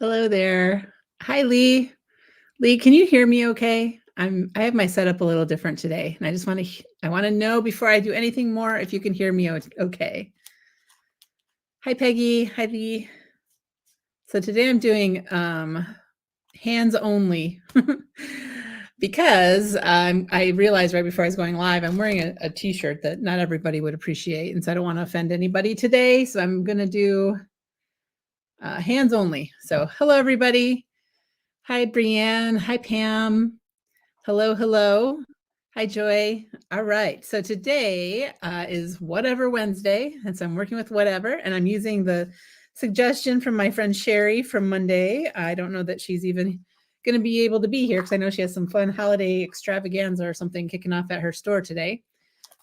Hello there. Hi, Lee. Lee, can you hear me okay? I have my setup a little different today, and I want to know before I do anything more if you can hear me okay. Hi, Peggy. Hi, Lee. So today I'm doing hands only because I realized right before I was going live, I'm wearing a t-shirt that not everybody would appreciate, and so I don't want to offend anybody today. So I'm going to do hands only. So hello, everybody. Hi, Brienne. Hi, Pam. Hello, hello. Hi, Joy. All right. So today is Whatever Wednesday. And so I'm working with Whatever, and I'm using the suggestion from my friend Sherry from Monday. I don't know that she's even going to be able to be here because I know she has some fun holiday extravaganza or something kicking off at her store today.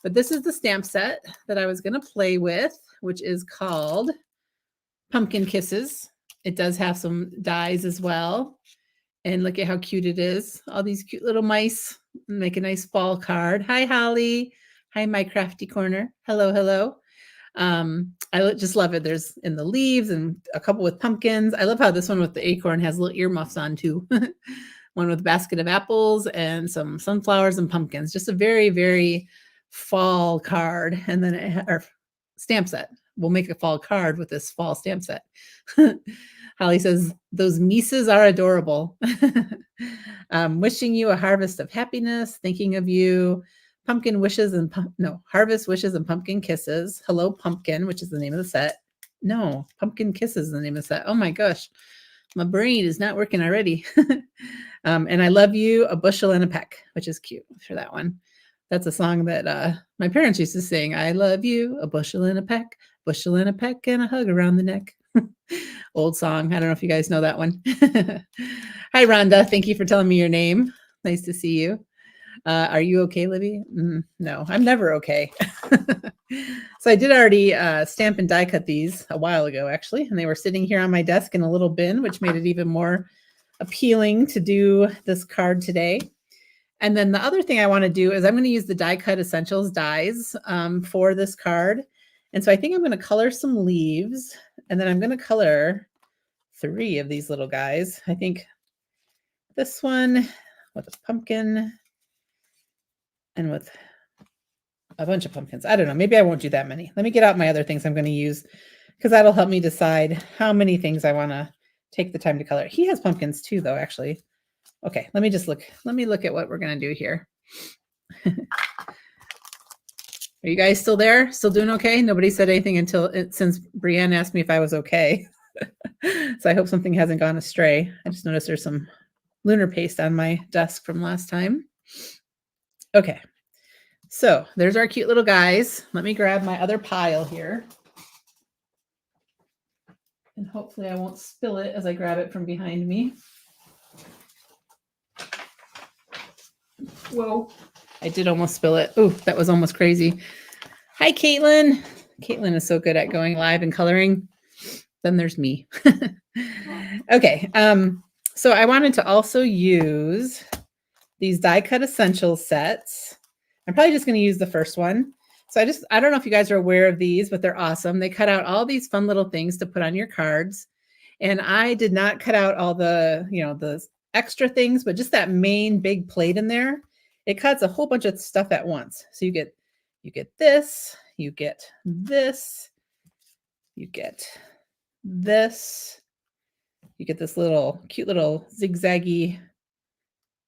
But this is the stamp set that I was going to play with, which is called Pumpkin Kisses. It does have some dies as well. And look at how cute it is. All these cute little mice make a nice fall card. Hi, Holly. Hi, my crafty corner. Hello, hello. I just love it. There's in the leaves and a couple with pumpkins. I love how this one with the acorn has little earmuffs on too. One with a basket of apples and some sunflowers and pumpkins. Just a very, very fall card. And then our stamp set. We'll make a fall card with this fall stamp set. Holly says, those Mises are adorable. Wishing you a harvest of happiness, thinking of you, pumpkin wishes and harvest wishes and pumpkin kisses. Hello, pumpkin, which is the name of the set. No, pumpkin kisses is the name of the set. Oh my gosh, my brain is not working already. And I love you, a bushel and a peck, which is cute for that one. That's a song that my parents used to sing. I love you, a bushel and a peck, and a hug around the neck. Old song. I don't know if you guys know that one. Hi, Rhonda. Thank you for telling me your name. Nice to see you. Are you okay, Libby? No, I'm never okay. So I did already stamp and die cut these a while ago, actually, and they were sitting here on my desk in a little bin, which made it even more appealing to do this card today. And then the other thing I want to do is I'm going to use the Die Cut Essentials dies for this card. And so I think I'm going to color some leaves, and then I'm going to color 3 of these little guys. I think this one with a pumpkin and with a bunch of pumpkins. I don't know. Maybe I won't do that many. Let me get out my other things I'm going to use because that'll help me decide how many things I want to take the time to color. He has pumpkins too, though, actually. Okay, let me look at what we're going to do here. Are you guys still there? Still doing okay? Nobody said anything since Brienne asked me if I was okay. So I hope something hasn't gone astray. I just noticed there's some lunar paste on my desk from last time. Okay, so there's our cute little guys. Let me grab my other pile here. And hopefully I won't spill it as I grab it from behind me. Whoa, I did almost spill it. Oh, that was almost crazy. Hi, Caitlin. Caitlin is so good at going live and coloring. Then there's me. Okay, so I wanted to also use these die cut essentials sets. I'm probably just going to use the first one. So I don't know if you guys are aware of these, but they're awesome. They cut out all these fun little things to put on your cards. And I did not cut out all the, the extra things, but just that main big plate in there. It cuts a whole bunch of stuff at once. So you get this, you get this, you get this, you get this little cute little zigzaggy,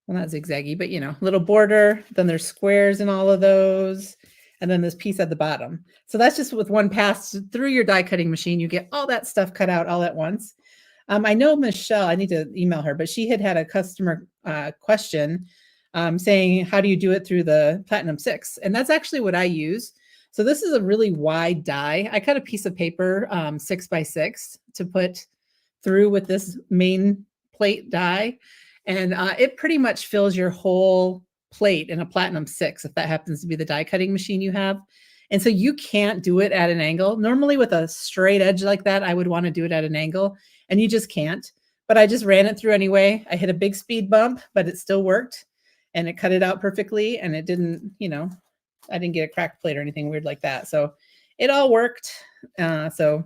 well, not zigzaggy, but little border. Then there's squares in all of those. And then this piece at the bottom. So that's just with one pass through your die cutting machine. You get all that stuff cut out all at once. I know Michelle, I need to email her, but she had a customer question saying, how do you do it through the Platinum 6? And that's actually what I use. So this is a really wide die. I cut a piece of paper 6x6 to put through with this main plate die. And it pretty much fills your whole plate in a Platinum 6, if that happens to be the die cutting machine you have. And so you can't do it at an angle. Normally with a straight edge like that, I would want to do it at an angle, and you just can't. But I just ran it through anyway. I hit a big speed bump, but it still worked, and it cut it out perfectly, and it didn't, I didn't get a cracked plate or anything weird like that. So it all worked. So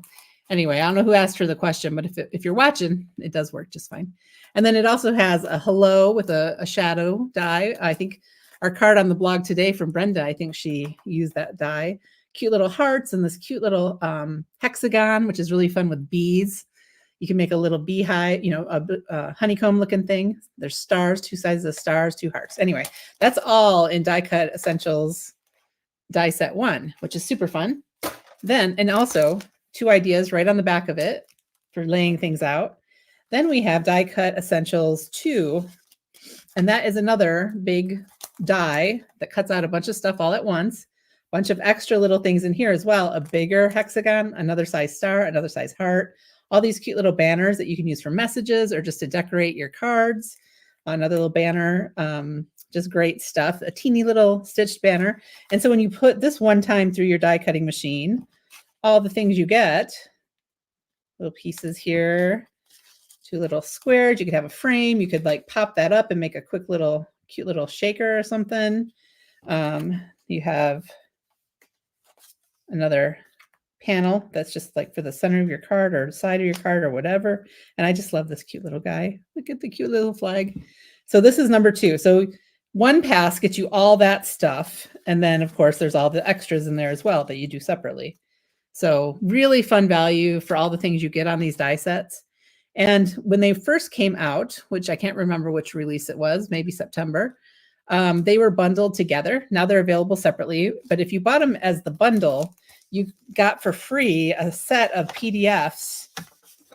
Anyway, I don't know who asked her the question, but if you're watching, it does work just fine. And then it also has a hello with a shadow die. I think our card on the blog today from Brenda, I think she used that die. Cute little hearts and this cute little hexagon, which is really fun with bees. You can make a little beehive, a honeycomb looking thing. There's stars, 2 sides of stars, 2 hearts. Anyway, that's all in Die Cut Essentials die set 1, which is super fun. Then, and also 2 ideas right on the back of it for laying things out. Then we have Die Cut Essentials 2, and that is another big die that cuts out a bunch of stuff all at once. Bunch of extra little things in here as well. A bigger hexagon, another size star, another size heart. All these cute little banners that you can use for messages or just to decorate your cards. Another little banner, just great stuff. A teeny little stitched banner. And so when you put this one time through your die cutting machine, all the things you get, little pieces here, 2 little squares. You could have a frame. You could like pop that up and make a quick little cute little shaker or something. You have another panel that's just like for the center of your card or the side of your card or whatever. And I just love this cute little guy. Look at the cute little flag. So this is number 2. So one pass gets you all that stuff. And then of course there's all the extras in there as well that you do separately. So really fun value for all the things you get on these die sets. And when they first came out, which I can't remember which release it was, maybe September, they were bundled together. Now they're available separately. But if you bought them as the bundle, you got for free a set of PDFs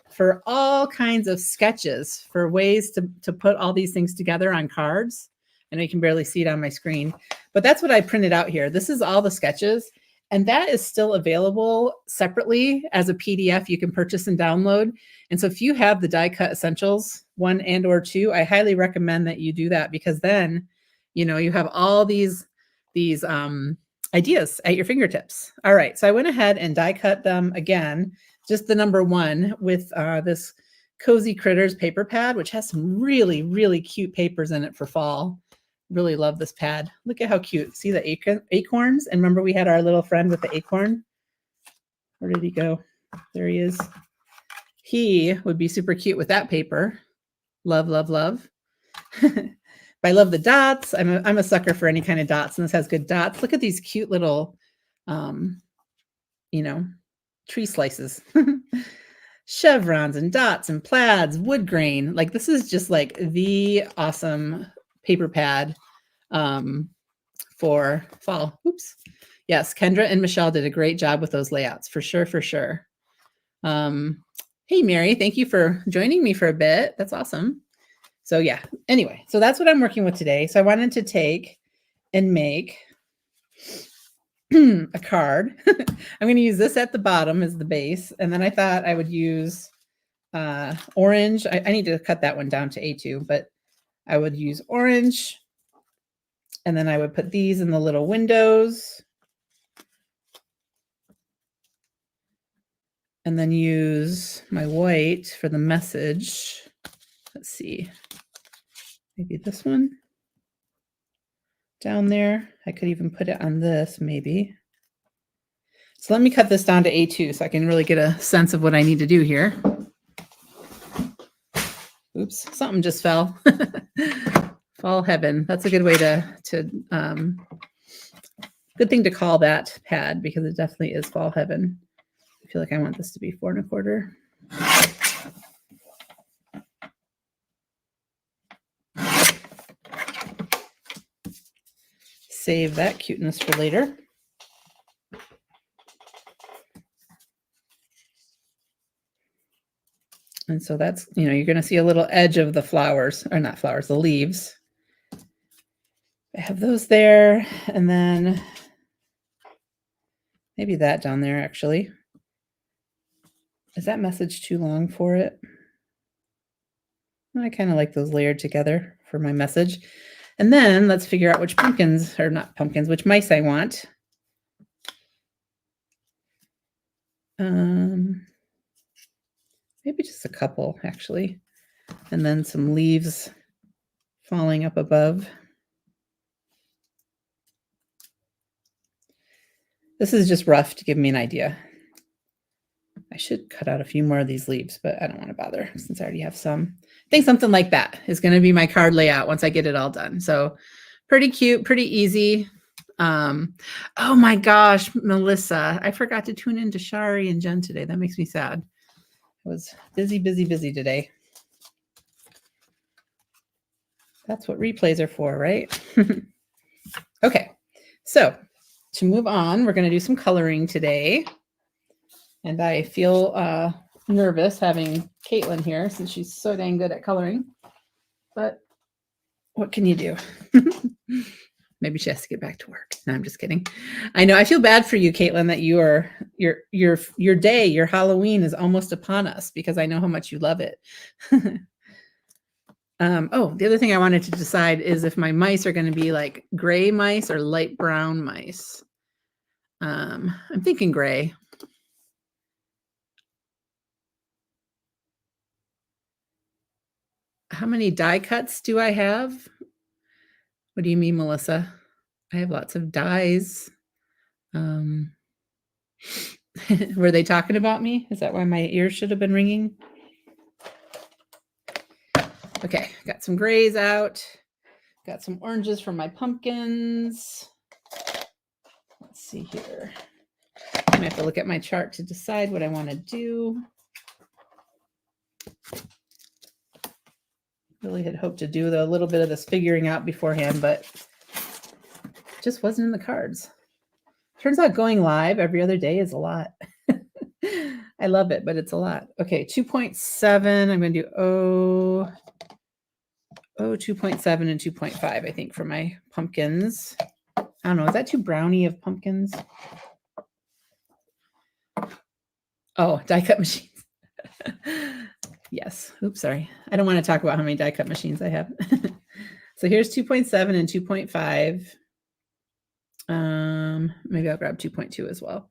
for all kinds of sketches for ways to put all these things together on cards. I know you can barely see it on my screen, but that's what I printed out here. This is all the sketches, and that is still available separately as a PDF you can purchase and download. And so if you have the Die Cut Essentials 1 and or 2, I highly recommend that you do that, because then, you have all these ideas at your fingertips. All right, so I went ahead and die cut them again, just the number 1 with this Cozy Critters paper pad, which has some really, really cute papers in it for fall. Really love this pad. Look at how cute. See the acorns? And remember we had our little friend with the acorn? Where did he go? There he is. He would be super cute with that paper. Love, love, love. But I love the dots. I'm a sucker for any kind of dots, and this has good dots. Look at these cute little, tree slices. Chevrons and dots and plaids, wood grain. Like this is just like the awesome paper pad for fall. Oops. Yes, Kendra and Michelle did a great job with those layouts, for sure, for sure. Hey, Mary, thank you for joining me for a bit. That's awesome. So yeah, anyway, so that's what I'm working with today. So I wanted to take and make a card. I'm going to use this at the bottom as the base. And then I thought I would use orange. I need to cut that one down to A2, but I would use orange. And then I would put these in the little windows. And then use my white for the message. Let's see. Maybe this one down there. I could even put it on this, maybe. So let me cut this down to A2 so I can really get a sense of what I need to do here. Oops, something just fell. Fall heaven. That's a good way good thing to call that pad, because it definitely is fall heaven. I feel like I want this to be 4 1/4. Save that cuteness for later. And so that's, you're going to see a little edge of the flowers, or not flowers, the leaves. I have those there. And then maybe that down there, actually. Is that message too long for it? I kind of like those layered together for my message. And then let's figure out which pumpkins, or not pumpkins, which mice I want. Maybe just a couple, actually. And then some leaves falling up above. This is just rough to give me an idea. I should cut out a few more of these leaves, but I don't want to bother since I already have some. I think something like that is going to be my card layout once I get it all done. So pretty cute, pretty easy. Oh my gosh, Melissa, I forgot to tune into Shari and Jen today. That makes me sad. I was busy today. That's what replays are for, right? Okay, so to move on, we're going to do some coloring today. And I feel nervous having Caitlin here since she's so dang good at coloring. But what can you do? Maybe she has to get back to work. No, I'm just kidding. I know I feel bad for you, Caitlin, that your day, your Halloween is almost upon us because I know how much you love it. Oh, the other thing I wanted to decide is if my mice are going to be like gray mice or light brown mice. I'm thinking gray. How many die cuts do I have? What do you mean, Melissa? I have lots of dies. Were they talking about me? Is that why my ears should have been ringing? Okay, got some grays out. Got some oranges from my pumpkins. Let's see here. I have to look at my chart to decide what I want to do. Really had hoped to do a little bit of this figuring out beforehand, but it just wasn't in the cards. Turns out going live every other day is a lot. I love it, but it's a lot. Okay, 2.7. I'm going to do 2.7 and 2.5, I think, for my pumpkins. I don't know. Is that too browny of pumpkins? Oh, die cut machines. Yes. Oops, sorry. I don't want to talk about how many die cut machines I have. So here's 2.7 and 2.5. Maybe I'll grab 2.2 as well.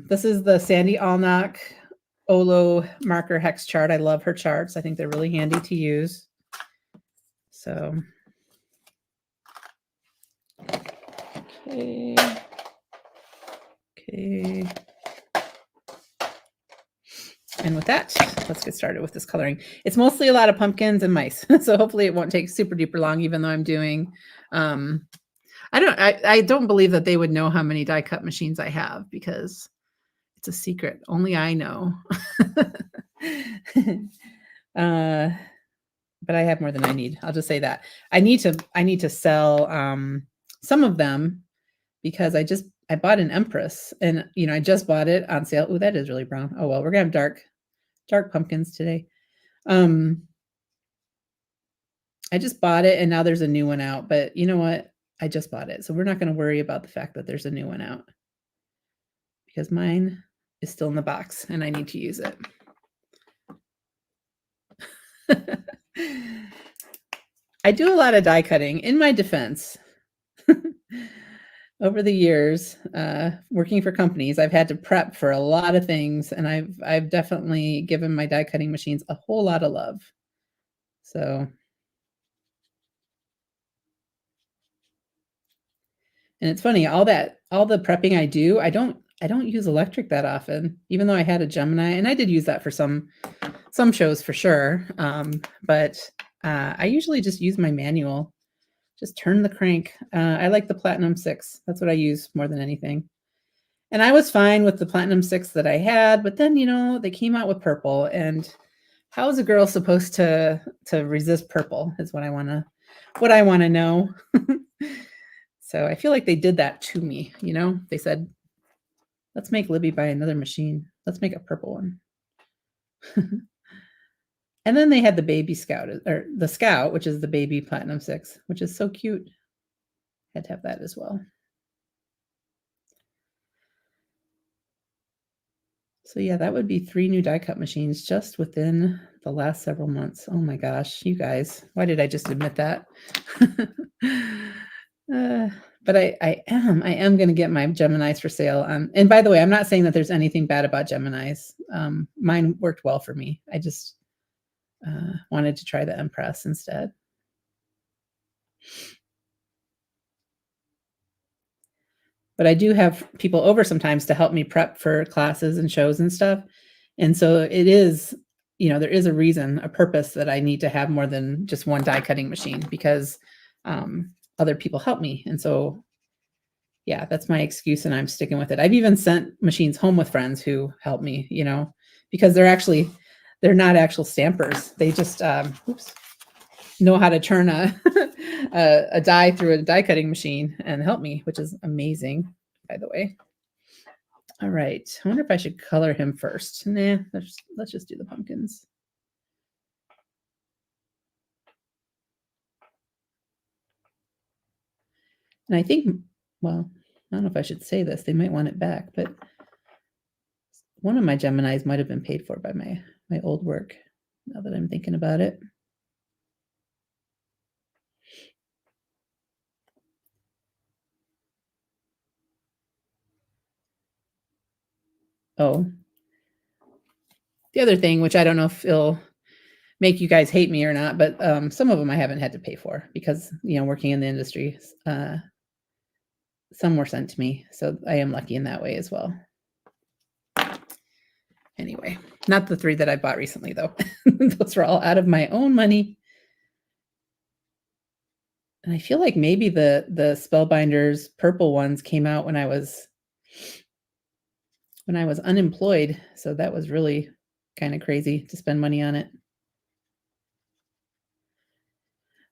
This is the Sandy Allnock Olo marker hex chart. I love her charts. I think they're really handy to use. So, okay. And with that, let's get started with this coloring. It's mostly a lot of pumpkins and mice. So hopefully it won't take super duper long, even though I'm doing, I don't believe that they would know how many die cut machines I have because it's a secret. Only I know. But I have more than I need. I'll just say that. I need to sell some of them because I bought an Empress and I just bought it on sale. Oh, that is really brown. Oh well, we're gonna have dark pumpkins today. I just bought it and now there's a new one out, but you know what? I just bought it. So we're not going to worry about the fact that there's a new one out because mine is still in the box and I need to use it. I do a lot of die cutting. In my defense, over the years, working for companies, I've had to prep for a lot of things, and I've definitely given my die cutting machines a whole lot of love. So, and it's funny, all the prepping I do, I don't use electric that often, even though I had a Gemini, and I did use that for some shows for sure. But I usually just use my manual. Just turn the crank. I like the Platinum 6. That's what I use more than anything. And I was fine with the Platinum 6 that I had, but then, they came out with purple. And how is a girl supposed to resist purple is what I want to know. So I feel like they did that to me. They said, let's make Libby buy another machine. Let's make a purple one. And then they had the baby Scout, or the Scout, which is the baby Platinum 6, which is so cute. Had to have that as well. So yeah, that would be 3 new die cut machines just within the last several months. Oh my gosh, you guys, why did I just admit that? But I am going to get my Geminis for sale. And by the way, I'm not saying that there's anything bad about Geminis. Mine worked well for me. I just wanted to try the Empress instead. but I do have people over sometimes to help me prep for classes and shows and stuff. And so it is, there is a reason, a purpose that I need to have more than just one die cutting machine because other people help me. And so, yeah, that's my excuse and I'm sticking with it. I've even sent machines home with friends who help me, because they're not actual stampers. They just, know how to turn a die through a die cutting machine and help me, which is amazing, by the way. All right. I wonder if I should color him first. Nah, let's just do the pumpkins. And I think, well, I don't know if I should say this. They might want it back, but one of my Geminis might have been paid for by my old work, now that I'm thinking about it. Oh, the other thing, which I don't know if it'll make you guys hate me or not, but some of them I haven't had to pay for because, working in the industry, some were sent to me. So I am lucky in that way as well. Anyway, not the 3 that I bought recently, though. Those were all out of my own money. And I feel like maybe the Spellbinders purple ones came out when I was unemployed. So that was really kind of crazy to spend money on it.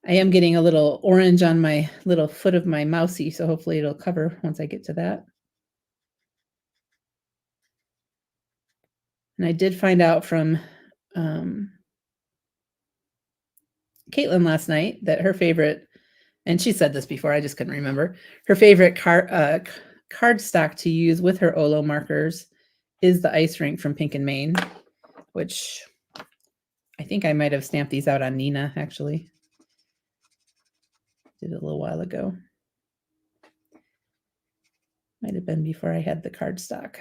I am getting a little orange on my little foot of my mousey, so hopefully it'll cover once I get to that. And I did find out from Caitlin last night that her favorite, and she said this before, I just couldn't remember, her favorite cardstock to use with her Olo markers is the Ice Rink from Pink and Maine, which I think I might have stamped these out on Nina, actually. Did it a little while ago. Might have been before I had the cardstock.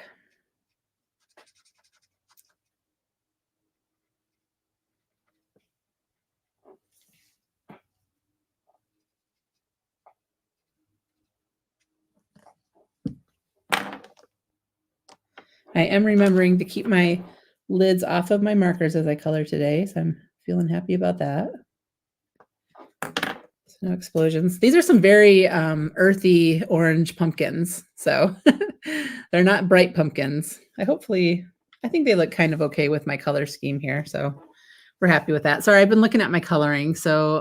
I am remembering to keep my lids off of my markers as I color today, so I'm feeling happy about that. So no explosions. These are some very earthy orange pumpkins, so they're not bright pumpkins. I think they look kind of okay with my color scheme here, so we're happy with that. Sorry, I've been looking at my coloring, so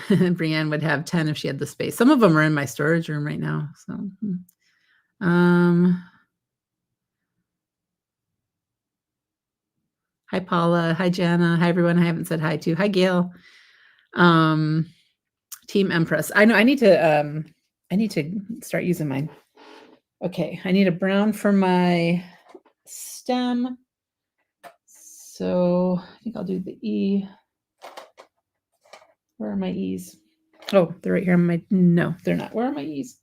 Brienne would have 10 if she had the space. Some of them are in my storage room right now, so hi Paula, hi Jana, hi everyone I haven't said hi to. Hi Gail. Team Empress. I know I need to start using mine. Okay, I need a brown for my stem. So I think I'll do the E. Where are my E's? Oh, they're right here. No, they're not. Where are my E's?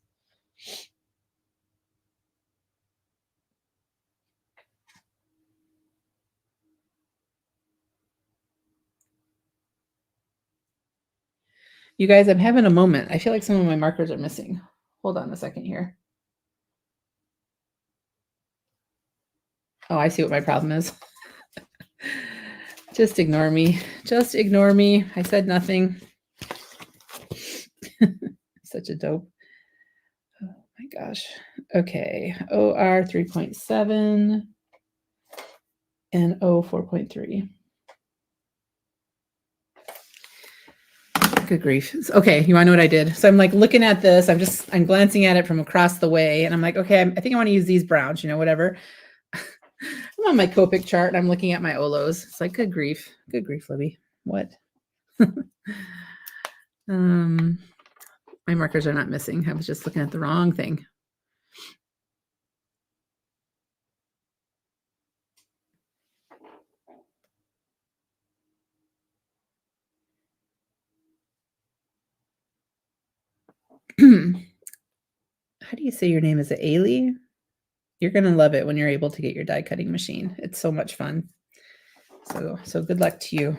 You guys, I'm having a moment. I feel like some of my markers are missing. Hold on a second here. Oh, I see what my problem is. Just ignore me. Just ignore me. I said nothing. Such a dope. Oh my gosh. Okay. OR 3.7 and O 4.3. Good grief. Okay, you want to know what I did? So I'm like looking at this. I'm glancing at it from across the way, and I'm like, okay, I think I want to use these browns. Whatever. I'm on my Copic chart, and I'm looking at my Olos. It's like, good grief, Libby. What? My markers are not missing. I was just looking at the wrong thing. How do you say your name? Is it Ailey? You're going to love it when you're able to get your die cutting machine. It's so much fun. So good luck to you.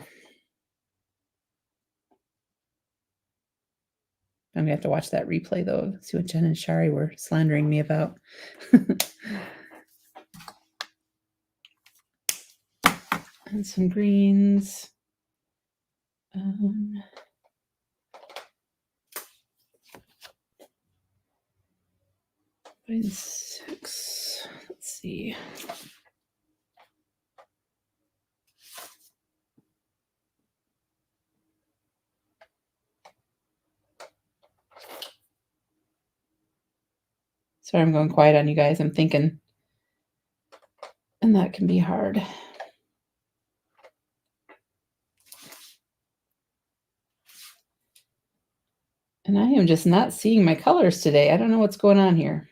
I'm gonna have to watch that replay though, see what Jen and Shari were slandering me about. And some greens. 6. Let's see. Sorry, I'm going quiet on you guys. I'm thinking, and that can be hard. And I am just not seeing my colors today. I don't know what's going on here.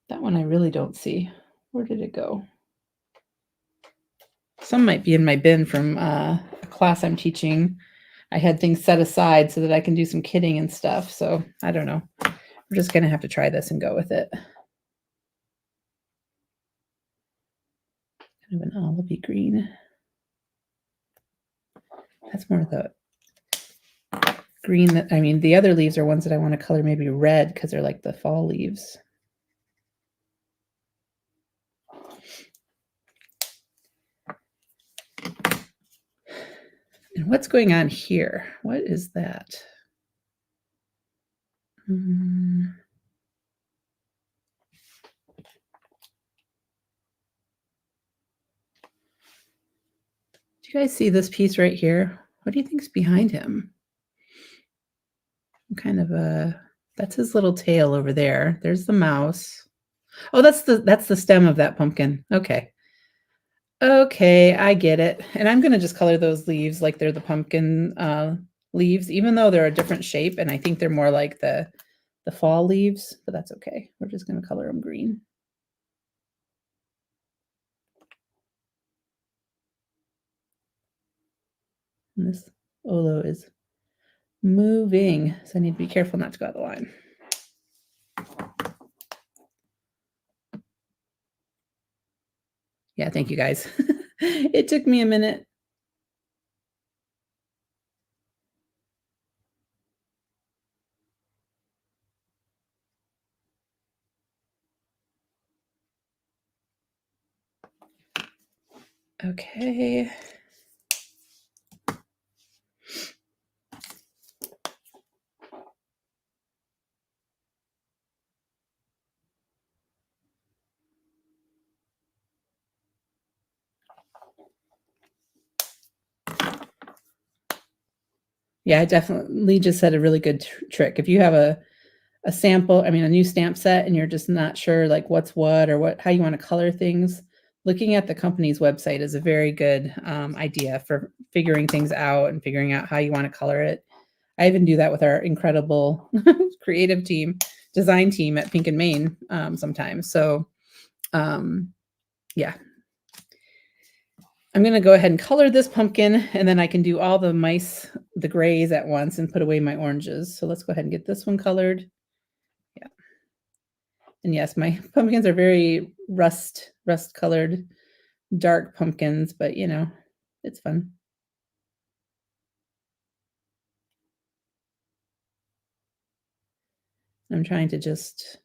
That one I really don't see. Where did it go? Some might be in my bin from a class I'm teaching. I had things set aside so that I can do some kidding and stuff. So I don't know. We're just going to have to try this and go with it. Kind of an olivey green. That's more of the green that, I mean, the other leaves are ones that I want to color maybe red because they're like the fall leaves. And what's going on here? What is that? Do you guys see this piece right here? What do you think's behind him? Kind of that's his little tail over there. There's the mouse. Oh, that's the stem of that pumpkin. Okay. Okay, I get it. And I'm going to just color those leaves like they're the pumpkin leaves, even though they're a different shape. And I think they're more like the fall leaves, but that's okay. We're just going to color them green. And this Olo is moving, so I need to be careful not to go out of the line. Yeah, thank you guys. It took me a minute. Okay. Yeah, I definitely just said a really good trick. If you have a sample, I mean, a new stamp set, and you're just not sure like what's what or how you want to color things, looking at the company's website is a very good idea for figuring things out and figuring out how you want to color it. I even do that with our incredible creative team, design team at Pink and Maine sometimes. So yeah. I'm going to go ahead and color this pumpkin, and then I can do all the the grays at once and put away my oranges. So let's go ahead and get this one colored. Yeah. And yes, my pumpkins are very rust colored, dark pumpkins, but you know, it's fun. I'm trying to just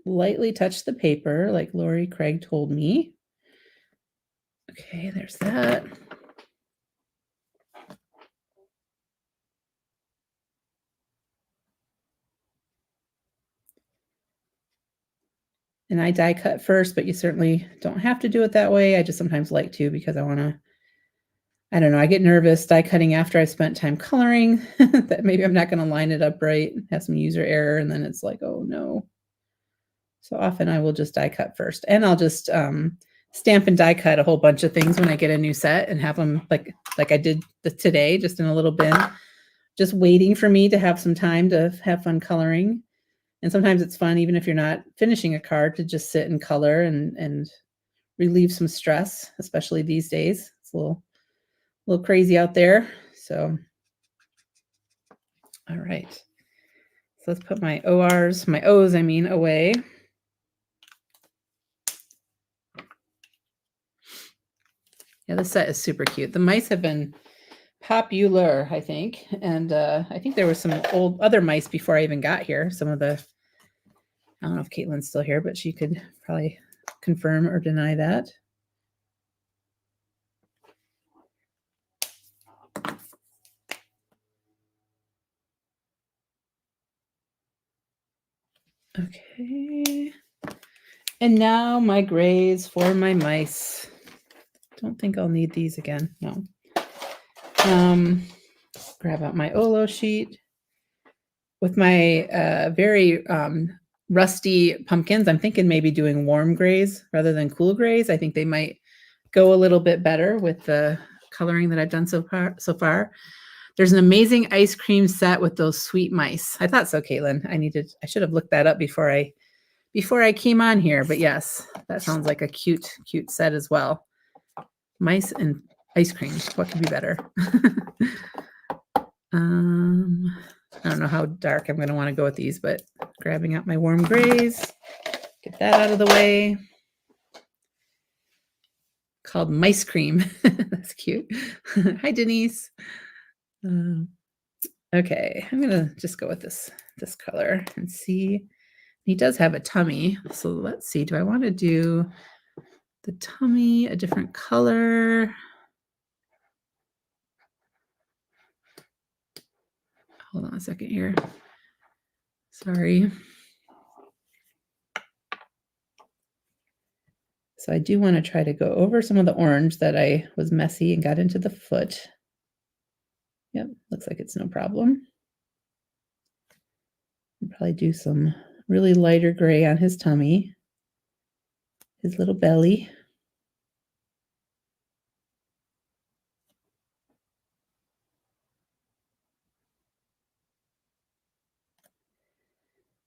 lightly touch the paper like Lori Craig told me. Okay, there's that. And I die cut first, but you certainly don't have to do it that way. I just sometimes like to because I want to, I don't know, I get nervous die cutting after I spent time coloring that maybe I'm not going to line it up right, have some user error, and then it's like, oh no. So often I will just die cut first, and I'll just stamp and die cut a whole bunch of things when I get a new set and have them like I did today, just in a little bin, just waiting for me to have some time to have fun coloring. And sometimes it's fun, even if you're not finishing a card, to just sit and color and relieve some stress, especially these days. It's a little crazy out there. So, all right. So let's put my O's, I mean, away. Yeah, this set is super cute. The mice have been popular, I think. And I think there were some old other mice before I even got here. Some of the, I don't know if Caitlin's still here, but she could probably confirm or deny that. Okay. And now my grays for my mice. Don't think I'll need these again. No. Grab out my Olo sheet. With my very rusty pumpkins, I'm thinking maybe doing warm grays rather than cool grays. I think they might go a little bit better with the coloring that I've done so far. There's an amazing ice cream set with those sweet mice. I thought so, Caitlin. I should have looked that up before I came on here. But yes, that sounds like a cute set as well. Mice and ice cream. What could be better? I don't know how dark I'm going to want to go with these, but grabbing out my warm grays, get that out of the way. Called Mice Cream. That's cute. Hi, Denise. Okay, I'm going to just go with this color and see. He does have a tummy, so let's see. Do I want to do the tummy a different color? Hold on a second here. Sorry. So I do want to try to go over some of the orange that I was messy and got into the foot. Yep, looks like it's no problem. I'll probably do some really lighter gray on his tummy, his little belly.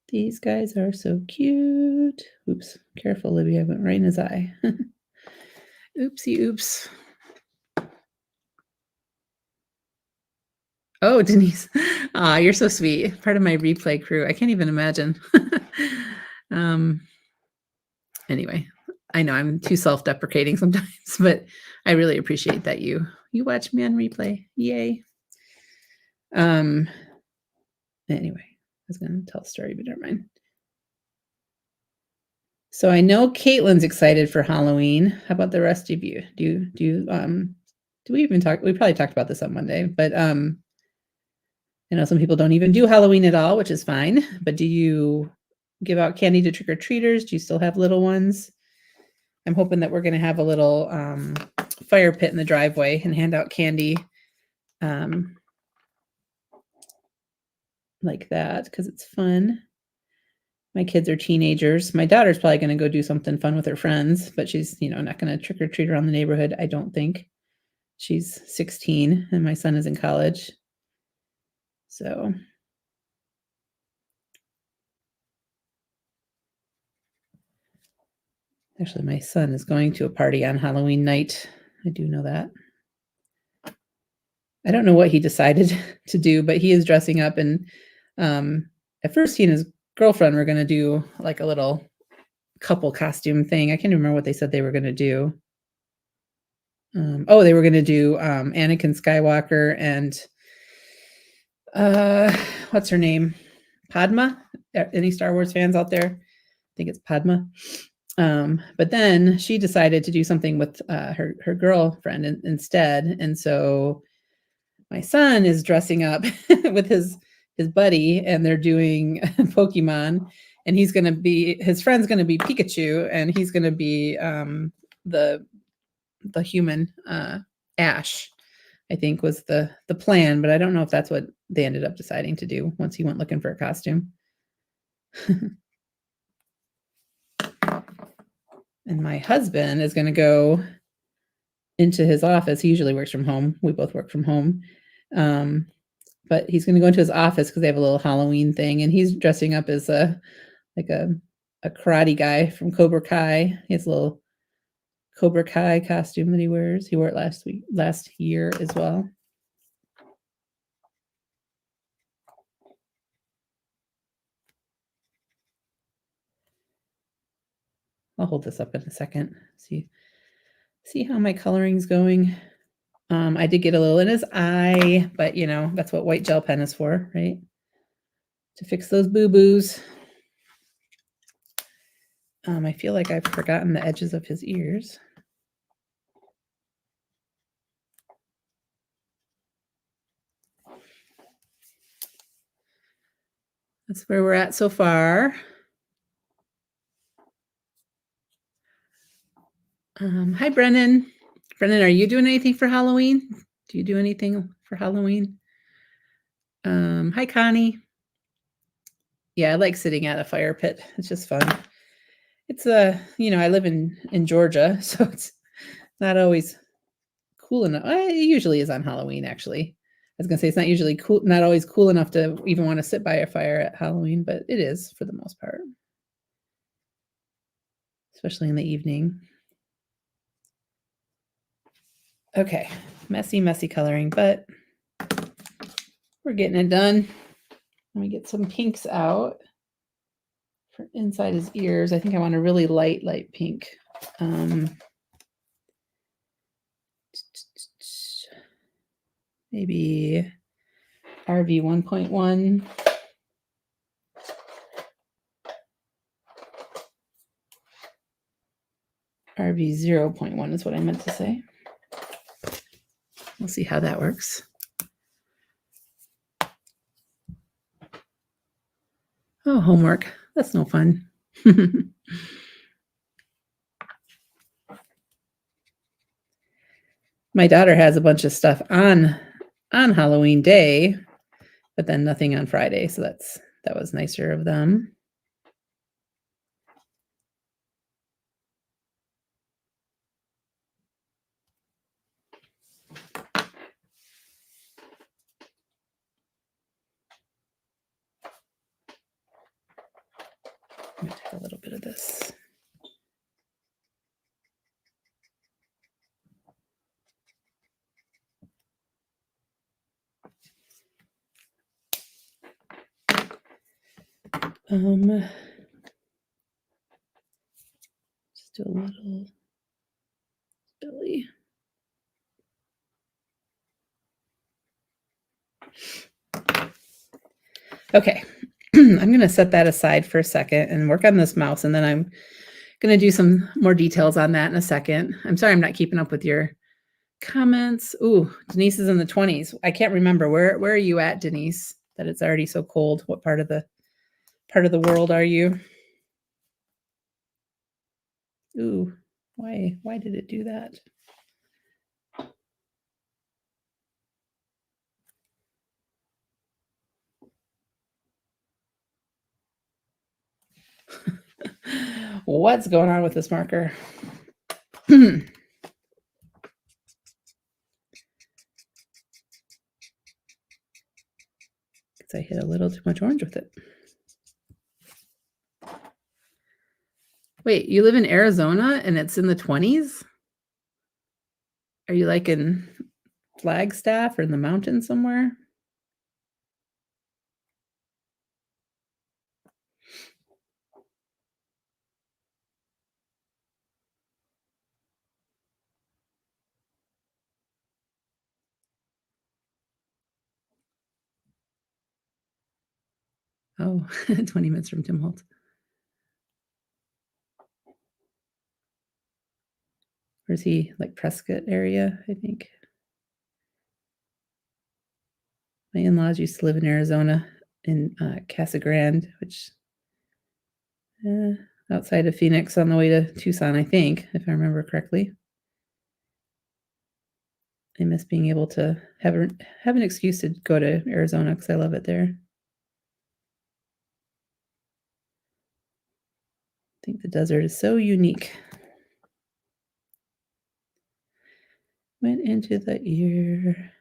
These guys are so cute. Oops, careful, Libby. I went right in his eye. Oopsie, oops. Oh, Denise. You're so sweet. Part of my replay crew. I can't even imagine. Anyway, I know I'm too self-deprecating sometimes, but I really appreciate that you watch me on replay. Yay. Anyway, I was going to tell a story, but never mind. So I know Caitlin's excited for Halloween. How about the rest of you? Do we even talk? We probably talked about this on Monday, but I know some people don't even do Halloween at all, which is fine. But do you give out candy to trick-or-treaters? Do you still have little ones? I'm hoping that we're going to have a little fire pit in the driveway and hand out candy like that because it's fun. My kids are teenagers. My daughter's probably going to go do something fun with her friends, but she's, not going to trick or treat around the neighborhood, I don't think. She's 16 and my son is in college. So actually, my son is going to a party on Halloween night. I do know that. I don't know what he decided to do, but he is dressing up. And at first, he and his girlfriend were going to do like a little couple costume thing. I can't remember what they said they were going to do. They were going to do Anakin Skywalker and what's her name? Padma? Any Star Wars fans out there? I think it's Padma. But then she decided to do something with her girlfriend instead. And so my son is dressing up with his buddy and they're doing Pokemon, and his friend's going to be Pikachu, and he's going to be the human Ash, I think was the plan, but I don't know if that's what they ended up deciding to do once he went looking for a costume. And my husband is going to go into his office. He usually works from home. We both work from home. But he's going to go into his office because they have a little Halloween thing, and he's dressing up as a karate guy from Cobra Kai. He has a little Cobra Kai costume that he wears. He wore it last year as well. I'll hold this up in a second. See how my coloring's going. I did get a little in his eye, but you know, that's what white gel pen is for, right? To fix those boo-boos. I feel like I've forgotten the edges of his ears. That's where we're at so far. Hi, Brennan. Brennan, are you doing anything for Halloween? Do you do anything for Halloween? Hi, Connie. Yeah, I like sitting at a fire pit. It's just fun. It's you know, I live in Georgia, so it's not always cool enough. It usually is on Halloween, actually. I was gonna say it's not usually cool, not always cool enough to even want to sit by a fire at Halloween, but it is for the most part, especially in the evening. Okay, messy coloring, but we're getting it done. Let me get some pinks out for inside his ears. I think I want a really light pink. Maybe RV 1.1. RV 0.1 is what I meant to say. We'll see how that works. Oh, homework. That's no fun. My daughter has a bunch of stuff on Halloween Day, but then nothing on Friday. So that was nicer of them. I'm going to take a little bit of this. Just do a little belly. Okay, I'm going to set that aside for a second and work on this mouse, and then I'm going to do some more details on that in a second. I'm sorry I'm not keeping up with your comments. Ooh, Denise is in the 20s. I can't remember. Where are you at, Denise, that it's already so cold? What part of the world are you? Ooh, why did it do that? What's going on with this marker? Because I hit a little too much orange with it. Wait, you live in Arizona and it's in the 20s? Are you like in Flagstaff or in the mountains somewhere? Oh, 20 minutes from Tim Holtz. Where's he? Like Prescott area, I think. My in-laws used to live in Arizona in Casa Grande, which outside of Phoenix on the way to Tucson, I think, if I remember correctly. I miss being able to have an excuse to go to Arizona because I love it there. I think the desert is so unique. Went into the ear.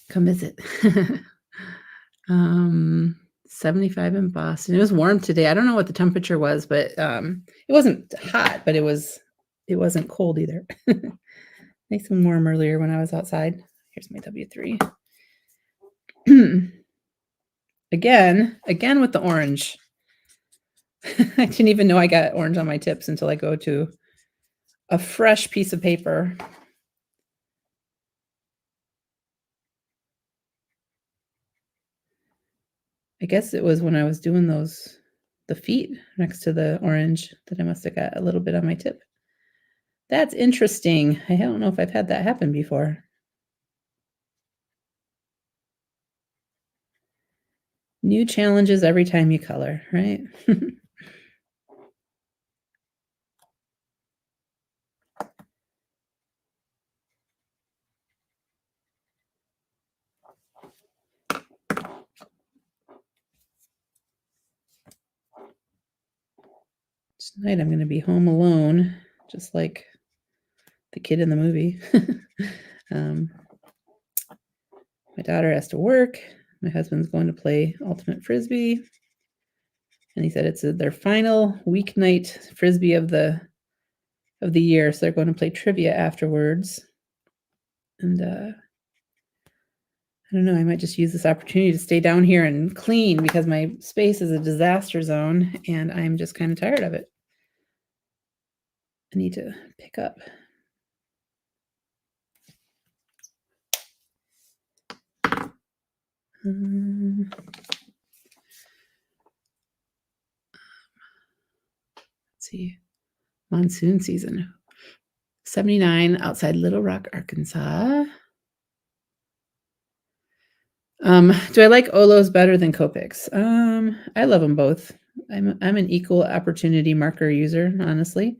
Come visit. 75 in Boston. It was warm today. I don't know what the temperature was, but it wasn't hot, but it wasn't cold either. Nice and warm earlier when I was outside. Here's my W3. Again with the orange. I didn't even know I got orange on my tips until I go to a fresh piece of paper. I guess it was when I was doing the feet next to the orange that I must have got a little bit on my tip. That's interesting. I don't know if I've had that happen before. New challenges every time you color, right? Tonight I'm going to be home alone, just like the kid in the movie. My daughter has to work. My husband's going to play ultimate frisbee, and he said it's their final weeknight frisbee of the year, so they're going to play trivia afterwards. And I don't know, I might just use this opportunity to stay down here and clean because my space is a disaster zone, and I'm just kind of tired of it. I need to pick up. Let's see. Monsoon season. 79 outside Little Rock, Arkansas. Do I like Olos better than Copics? I love them both. I'm an equal opportunity marker user, honestly.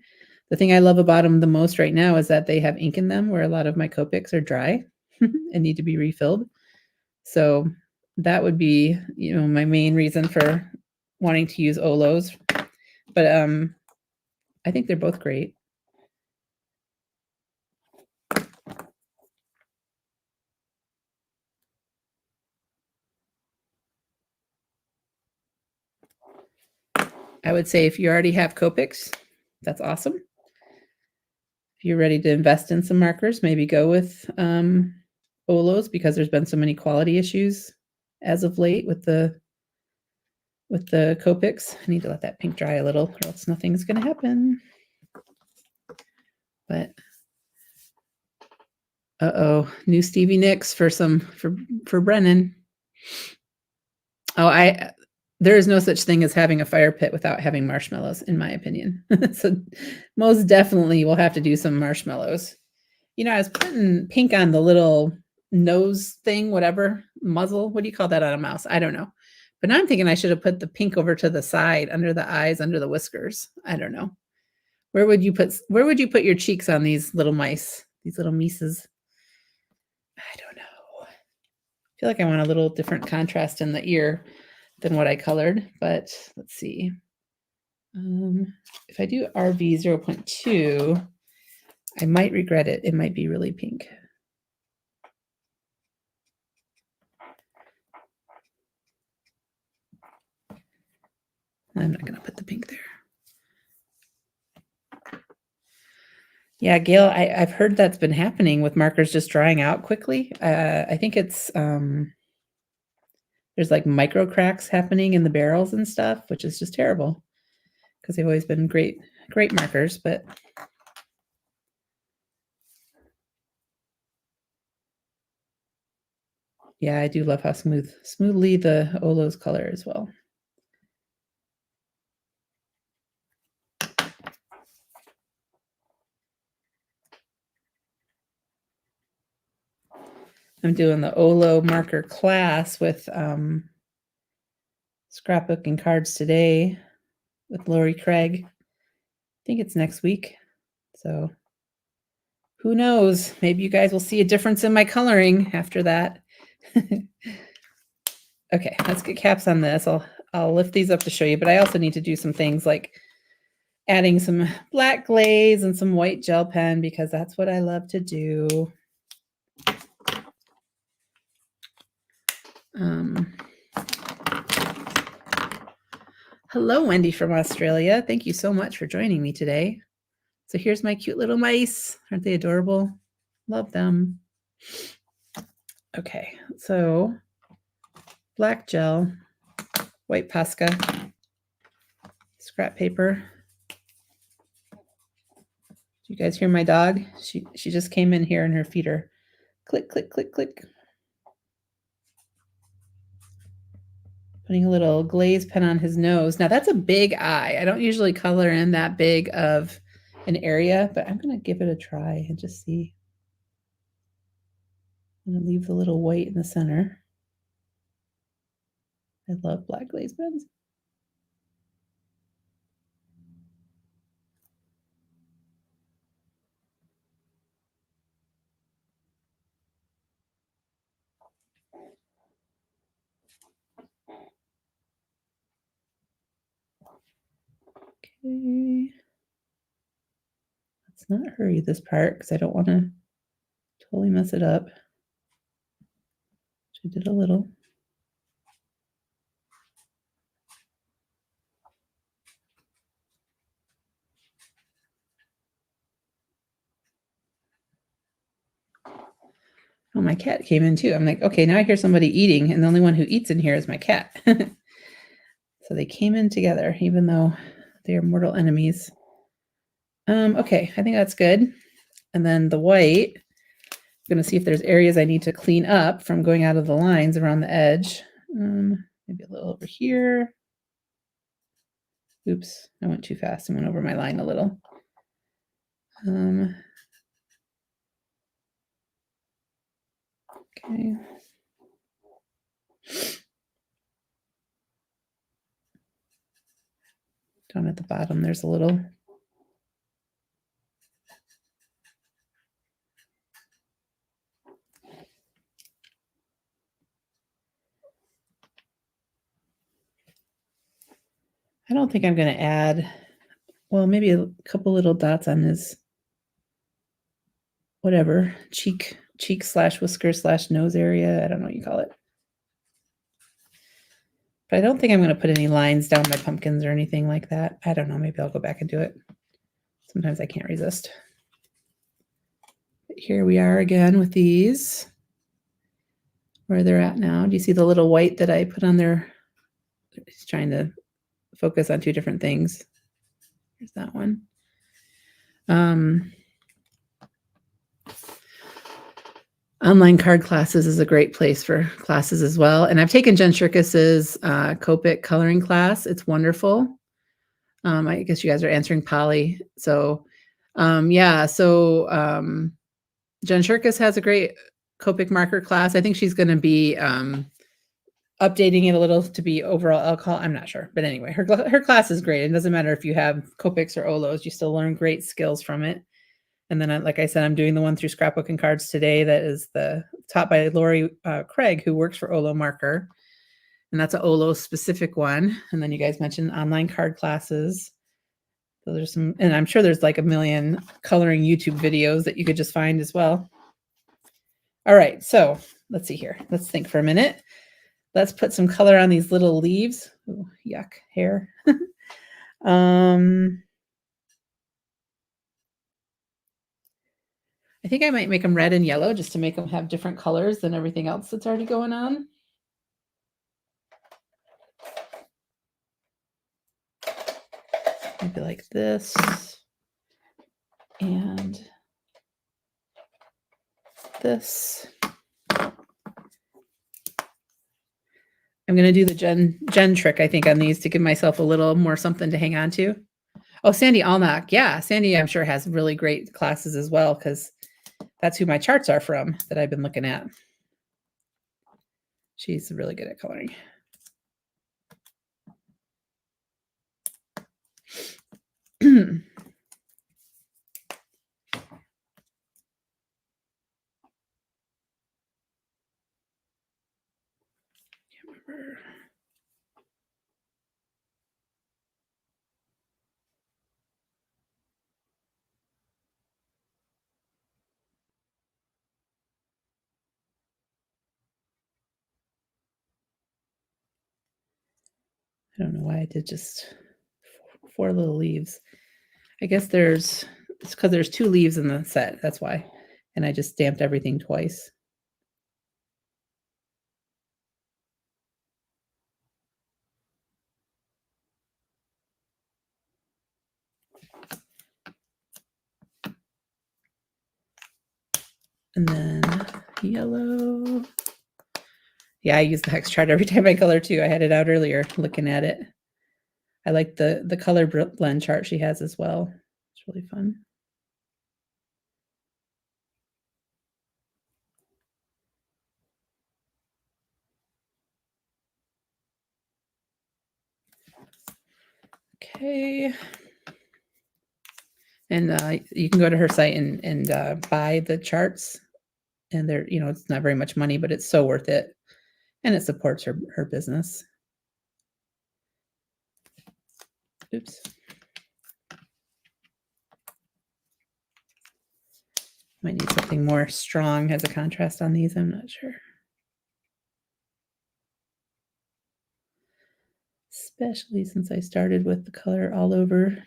The thing I love about them the most right now is that they have ink in them, where a lot of my Copics are dry and need to be refilled. So that would be, my main reason for wanting to use Olos. But I think they're both great. I would say if you already have Copics, that's awesome. If you're ready to invest in some markers, maybe go with Olos, because there's been so many quality issues as of late with the Copics. I need to let that pink dry a little, or else nothing's going to happen. But new Stevie Nicks for Brennan. There is no such thing as having a fire pit without having marshmallows, in my opinion. So most definitely we'll have to do some marshmallows. I was putting pink on the little nose thing, whatever, muzzle. What do you call that on a mouse? I don't know. But now I'm thinking I should have put the pink over to the side, under the eyes, under the whiskers. I don't know. Where would you put your cheeks on these little mice, these little mices? I don't know. I feel like I want a little different contrast in the ear than what I colored, but let's see. If I do RV 0.2, I might regret it. It might be really pink. I'm not going to put the pink there. Yeah, Gail, I've heard that's been happening with markers just drying out quickly. I think it's there's like micro cracks happening in the barrels and stuff, which is just terrible because they've always been great markers. But yeah, I do love how smoothly the Olos color as well. I'm doing the Olo marker class with scrapbook and cards today with Lori Craig. I think it's next week. So who knows? Maybe you guys will see a difference in my coloring after that. Okay, let's get caps on this. I'll lift these up to show you, but I also need to do some things like adding some black glaze and some white gel pen, because that's what I love to do. Hello, Wendy from Australia. Thank you so much for joining me today. So here's my cute little mice. Aren't they adorable? Love them. Okay, so black gel. white Posca scrap paper. Do you guys hear my dog? She just came in here and her feet are click, click, click, click. Putting a little glaze pen on his nose. Now that's a big eye. I don't usually color in that big of an area, but I'm going to give it a try and just see. I'm going to leave the little white in the center. I love black glaze pens. Okay. Let's not hurry this part because I don't want to totally mess it up. I did a little. Oh, my cat came in too. I'm like, okay, now I hear somebody eating, and the only one who eats in here is my cat. So they came in together, even though they are mortal enemies. Okay, I think that's good. And then the white, I'm going to see if there's areas I need to clean up from going out of the lines around the edge. Maybe a little over here. Oops, I went too fast and went over my line a little. Okay. Down at the bottom, there's a little. I don't think I'm going to add, well, maybe a couple little dots on his, whatever, cheek slash whisker slash nose area. I don't know what you call it. But I don't think I'm going to put any lines down my pumpkins or anything like that. I don't know. Maybe I'll go back and do it. Sometimes I can't resist. But here we are again with these, where they're at now. Do you see the little white that I put on there? It's trying to focus on two different things. Here's that one. Online card classes is a great place for classes as well. And I've taken Jen Shirkis's Copic coloring class. It's wonderful. I guess you guys are answering Polly. So yeah, so Jen Shirkis has a great Copic marker class. I think she's going to be updating it a little to be overall alcohol. I'm not sure. But anyway, her class is great. It doesn't matter if you have Copics or Olos. You still learn great skills from it. And then, like I said, I'm doing the one through Scrapbook and Cards today that is taught by Lori Craig, who works for Olo Marker. And that's an Olo specific one. And then you guys mentioned online card classes. So there's some, and I'm sure there's like a million coloring YouTube videos that you could just find as well. All right, so let's see here. Let's think for a minute. Let's put some color on these little leaves. Ooh, yuck, hair. I think I might make them red and yellow just to make them have different colors than everything else that's already going on. Maybe like this. And this. I'm going to do the Jen trick, I think, on these to give myself a little more something to hang on to. Oh, Sandy Alnock. Yeah, Sandy, I'm sure, has really great classes as well, because that's who my charts are from that I've been looking at. She's really good at coloring. Can't remember. I don't know why I did just 4 little leaves. I guess it's because there's 2 leaves in the set. That's why. And I just stamped everything twice. And then yellow. Yeah, I use the hex chart every time I color too. I had it out earlier looking at it. I like the color blend chart she has as well. It's really fun. Okay. And you can go to her site and buy the charts. And they're, you know, it's not very much money, but it's so worth it. And it supports her business. Oops. Might need something more strong as a contrast on these. I'm not sure. Especially since I started with the color all over.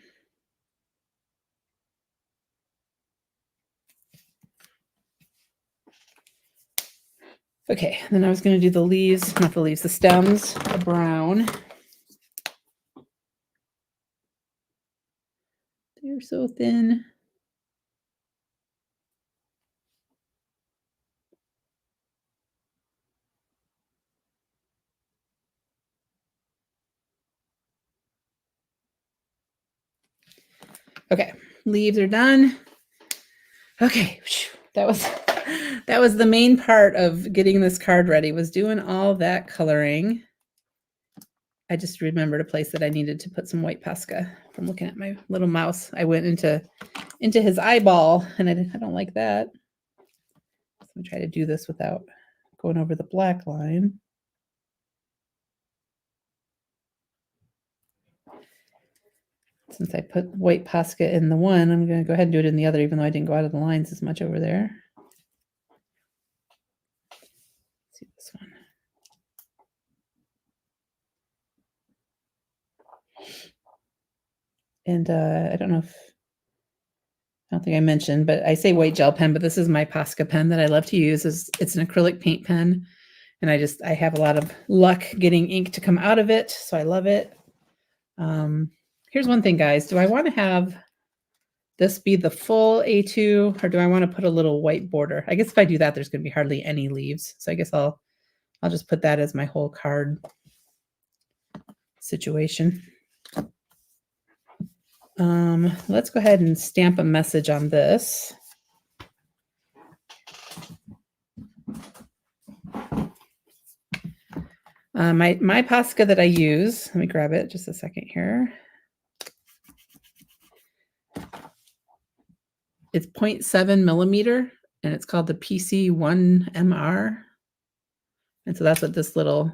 Okay, then I was going to do the leaves, not the leaves, the stems, the brown. They're so thin. Okay, leaves are done. Okay, that was the main part of getting this card ready, was doing all that coloring. I just remembered a place that I needed to put some white Posca from looking at my little mouse. I went into his eyeball, and I don't like that. So I'm gonna try to do this without going over the black line. Since I put white Posca in the one, I'm going to go ahead and do it in the other, even though I didn't go out of the lines as much over there. Let's see this one. And I don't think I mentioned, but I say white gel pen, but this is my Posca pen that I love to use. It's an acrylic paint pen, and I have a lot of luck getting ink to come out of it, so I love it. Here's one thing, guys. Do I want to have this be the full A2, or do I want to put a little white border? I guess if I do that, there's going to be hardly any leaves. So I guess I'll just put that as my whole card situation. Let's go ahead and stamp a message on this. My Posca that I use, let me grab it just a second here. It's 0.7 millimeter, and it's called the PC1MR. And so that's what this little,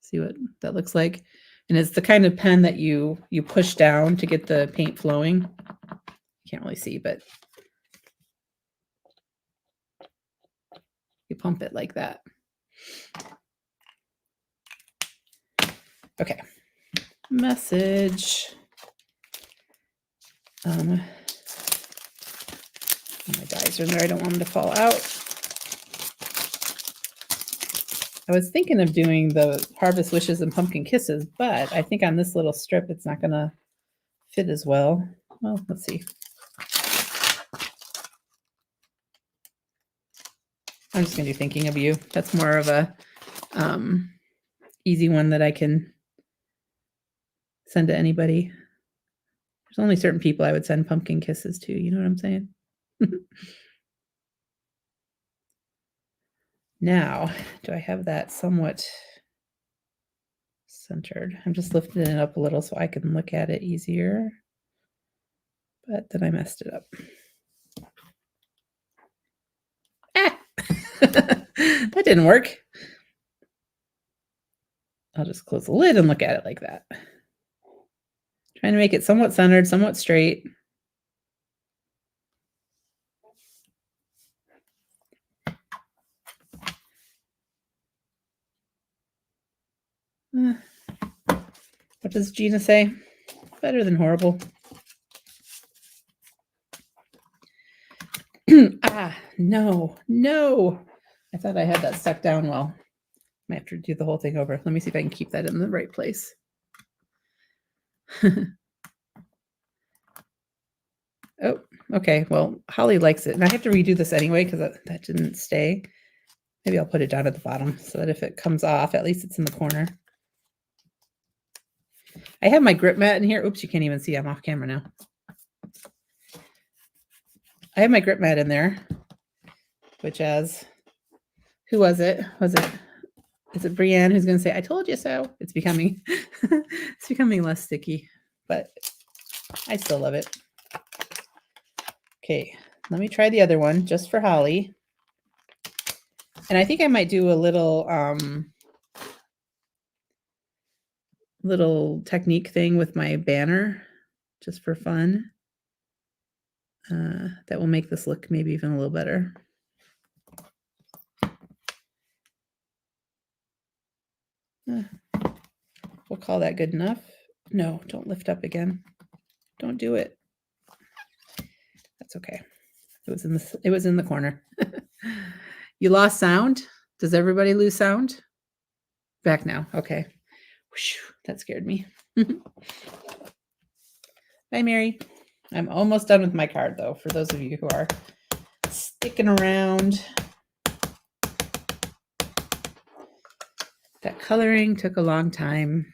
see what that looks like. And it's the kind of pen that you push down to get the paint flowing. Can't really see, but you pump it like that. Okay, message. My dies are in there. I don't want them to fall out. I was thinking of doing the Harvest Wishes and Pumpkin Kisses, but I think on this little strip, it's not going to fit as well. Well, let's see. I'm just going to do Thinking of You. That's more of a easy one that I can send to anybody. There's only certain people I would send pumpkin kisses to. You know what I'm saying? Now, do I have that somewhat centered? I'm just lifting it up a little so I can look at it easier. But then I messed it up. Ah! That didn't work. I'll just close the lid and look at it like that. Trying to make it somewhat centered, somewhat straight. What does Gina say? Better than horrible. No. I thought I had that stuck down well. I might have to do the whole thing over. Let me see if I can keep that in the right place. Oh, Okay, well, Holly likes it. And I have to redo this anyway because that didn't stay. Maybe I'll put it down at the bottom so that if it comes off, at least it's in the corner. I have my grip mat in here. Oops, you can't even see. I'm off camera now. I have my grip mat in there, which who was it? Is it Brienne who's going to say, I told you so? It's becoming, it's becoming less sticky, but I still love it. Okay, let me try the other one just for Holly. And I think I might do a little technique thing with my banner just for fun. That will make this look maybe even a little better. We'll call that good enough. No, don't lift up again. Don't do it. That's okay. It was in the corner. You lost sound? Does everybody lose sound? Back now. Okay. Whew, that scared me. Bye, Mary. I'm almost done with my card, though, for those of you who are sticking around. That coloring took a long time.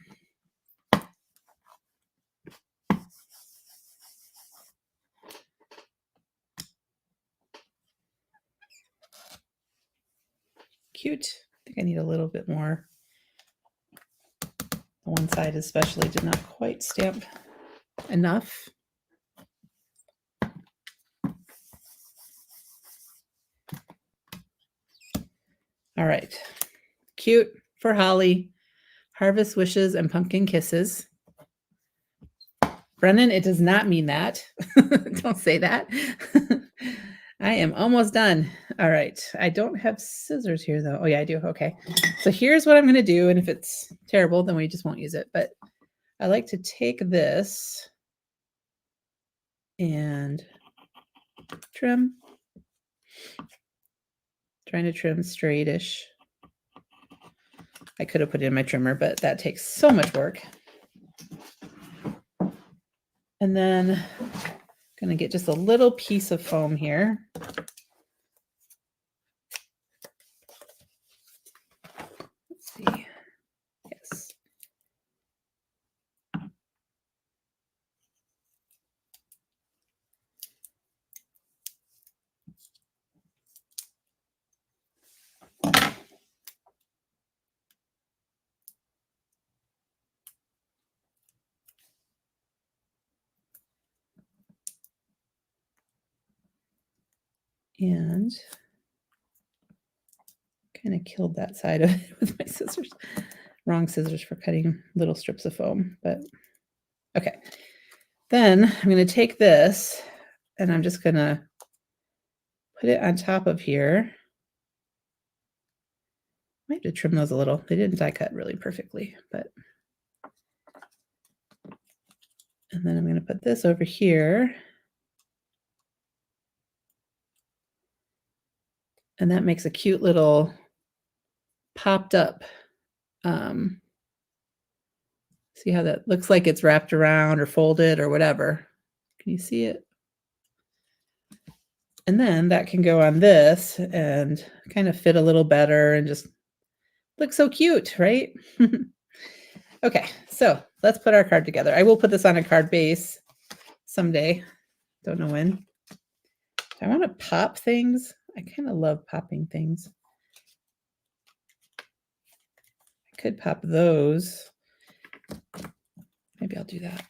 Cute. I think I need a little bit more. The one side especially did not quite stamp enough. All right. Cute for Holly. Harvest wishes and pumpkin kisses. Brennan, it does not mean that. Don't say that. I am almost done. All right. I don't have scissors here, though. Oh, yeah, I do. Okay. So here's what I'm going to do. And if it's terrible, then we just won't use it. But I like to take this and trim. Trying to trim straightish. I could have put it in my trimmer, but that takes so much work. And then I'm going to get just a little piece of foam here. Let's see. Yes. And kind of killed that side of it with my scissors. Wrong scissors for cutting little strips of foam, but okay. Then I'm going to take this and I'm just going to put it on top of here. I might have to trim those a little. They didn't die cut really perfectly, but. And then I'm going to put this over here. And that makes a cute little popped up. See how that looks like it's wrapped around or folded or whatever. Can you see it? And then that can go on this and kind of fit a little better and just look so cute, right? Okay, so let's put our card together. I will put this on a card base someday. Don't know when. I want to pop things. I kind of love popping things. I could pop those. Maybe I'll do that.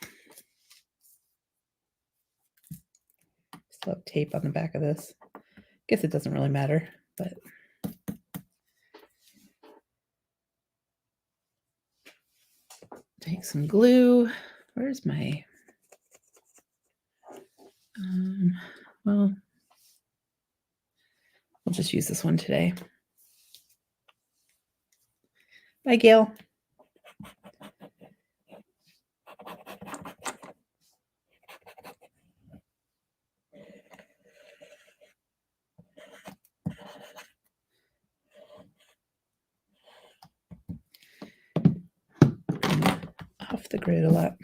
Still have tape on the back of this. Guess it doesn't really matter, but. Take some glue. Where's my, well, we'll just use this one today. Bye, Gail. Off the grid a lot.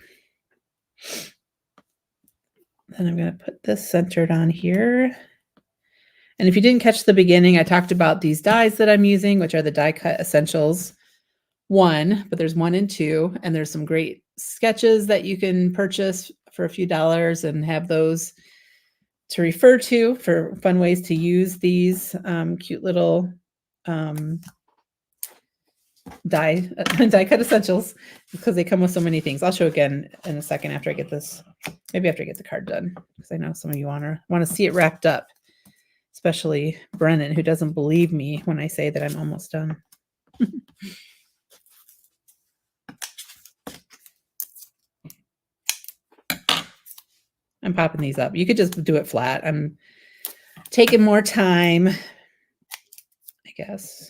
And I'm going to put this centered on here. And if you didn't catch the beginning, I talked about these dies that I'm using, which are the Die Cut Essentials 1, but there's 1 and 2, and there's some great sketches that you can purchase for a few dollars and have those to refer to for fun ways to use these cute little die cut essentials, because they come with so many things. I'll show again in a second after I get this, maybe after I get the card done, because I know some of you want to see it wrapped up, especially Brennan, who doesn't believe me when I say that I'm almost done. I'm popping these up. You could just do it flat. I'm taking more time, I guess.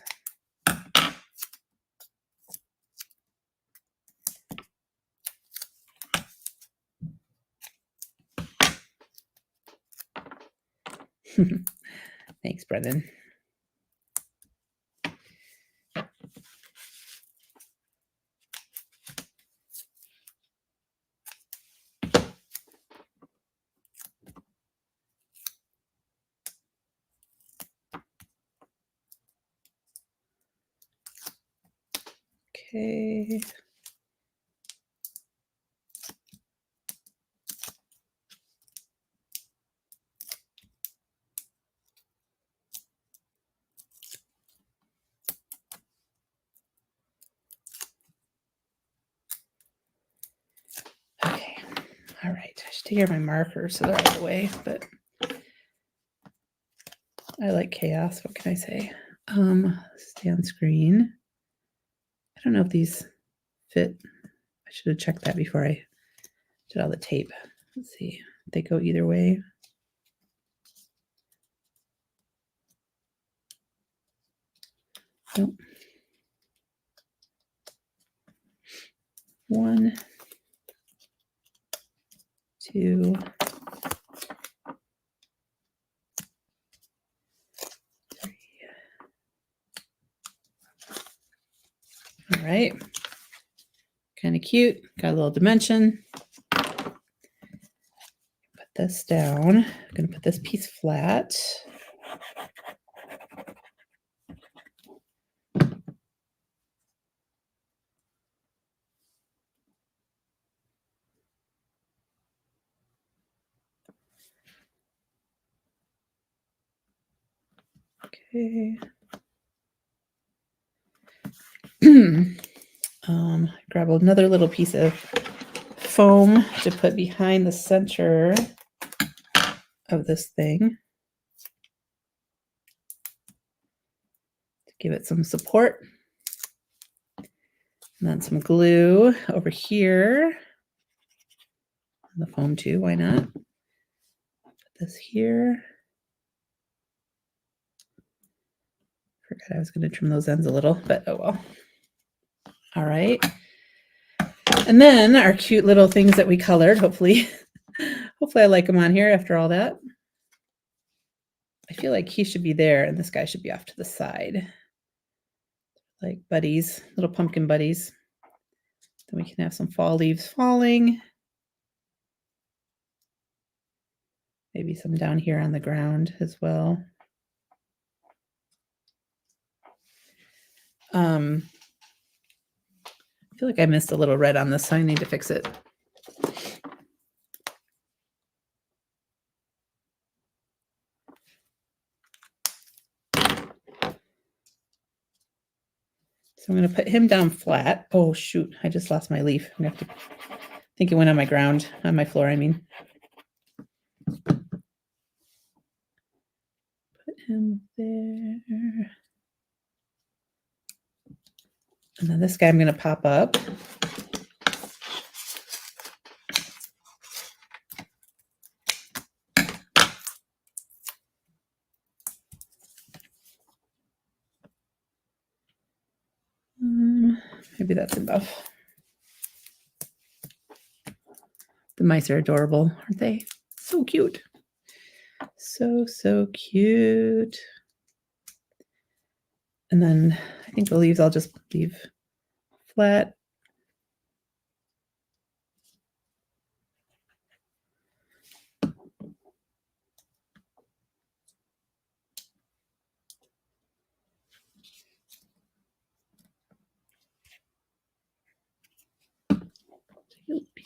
Thanks, Brendan. Okay. Okay. All right. I should take care of my markers so they're out of the way, but I like chaos. What can I say? Stay on screen. I don't know if these fit. I should have checked that before I did all the tape. Let's see. They go either way. Nope. 1, 2, 3. All right. Kind of cute. Got a little dimension. Put this down. I'm going to put this piece flat. Okay. Grab another little piece of foam to put behind the center of this thing to give it some support. And then some glue over here. The foam too, why not? Put this here. Forgot I was going to trim those ends a little, but oh well. All right. And then our cute little things that we colored, hopefully I like them on here after all that. I feel like he should be there and this guy should be off to the side. Like buddies, little pumpkin buddies. Then we can have some fall leaves falling. Maybe some down here on the ground as well. I feel like I missed a little red on this, so I need to fix it. So I'm going to put him down flat. Oh, shoot. I just lost my leaf. I'm going to have to, I think it went on my ground, on my floor, I mean. Put him there. And then this guy I'm going to pop up. Maybe that's enough. The mice are adorable, aren't they? So cute. So cute. And then I think the leaves I'll just leave flat.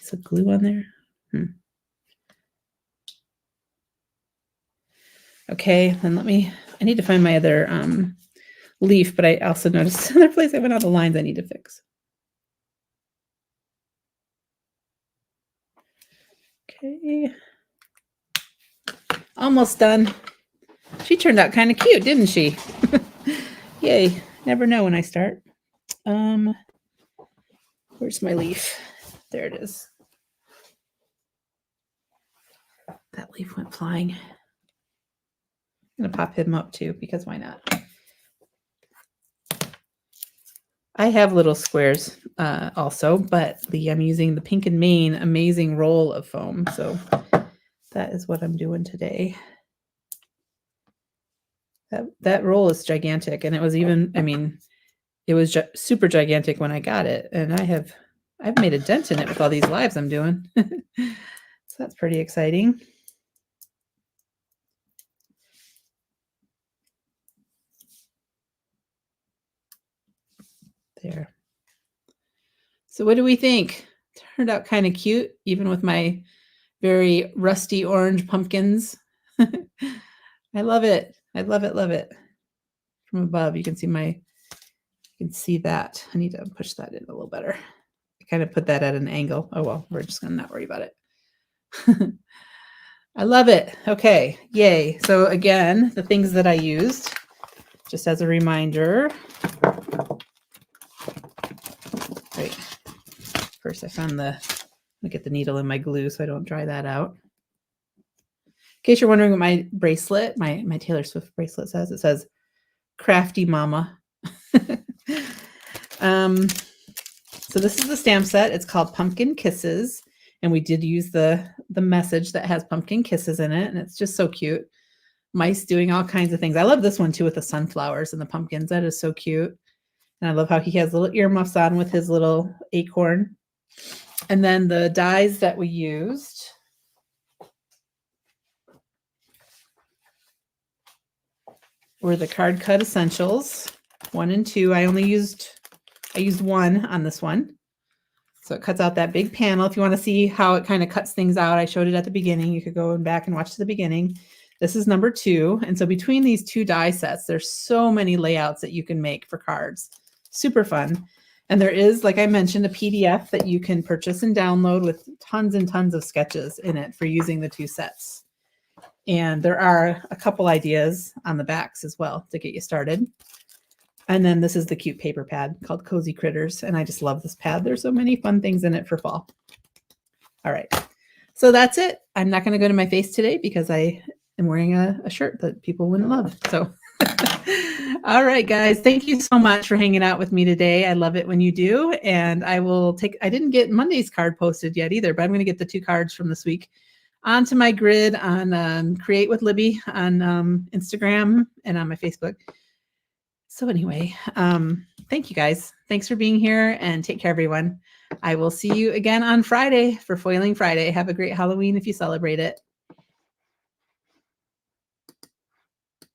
piece of glue on there. Okay, then I need to find my other leaf, but I also noticed another place I went on the lines I need to fix. Okay. Almost done. She turned out kind of cute, didn't she? Yay. Never know when I start. Where's my leaf? There it is. That leaf went flying. I'm going to pop him up too, because why not? I have little squares also, but I'm using the Pink and Main Amazing Roll of Foam. So that is what I'm doing today. That roll is gigantic, and it was even, it was super gigantic when I got it, and I've made a dent in it with all these lives I'm doing. So that's pretty exciting. There. So what do we think? Turned out kind of cute, even with my very rusty orange pumpkins. I love it. I love it, love it. From above, you can see that. I need to push that in a little better. I kind of put that at an angle. Oh, well, we're just going to not worry about it. I love it. Okay, yay. So again, the things that I used, just as a reminder. Right. First I found let me get the needle in my glue so I don't dry that out. In case you're wondering what my bracelet, my Taylor Swift bracelet says, it says Crafty Mama. So this is the stamp set. It's called Pumpkin Kisses. And we did use the message that has pumpkin kisses in it. And it's just so cute. Mice doing all kinds of things. I love this one too with the sunflowers and the pumpkins. That is so cute. And I love how he has little earmuffs on with his little acorn. And then the dies that we used. Were the Card Cut Essentials 1 and 2. I used 1 on this one. So it cuts out that big panel. If you want to see how it kind of cuts things out, I showed it at the beginning. You could go back and watch the beginning. This is number 2. And so between these 2 die sets, there's so many layouts that you can make for cards. Super fun. And there is, like I mentioned, a PDF that you can purchase and download with tons and tons of sketches in it for using the 2 sets. And there are a couple ideas on the backs as well to get you started. And then this is the cute paper pad called Cozy Critters. And I just love this pad. There's so many fun things in it for fall. All right. So that's it. I'm not going to go to my face today because I am wearing a shirt that people wouldn't love. So, all right, guys. Thank you so much for hanging out with me today. I love it when you do. And I didn't get Monday's card posted yet either, but I'm going to get the 2 cards from this week onto my grid on Create with Libby on Instagram and on my Facebook. So anyway, thank you guys. Thanks for being here and take care, everyone. I will see you again on Friday for Foiling Friday. Have a great Halloween if you celebrate it.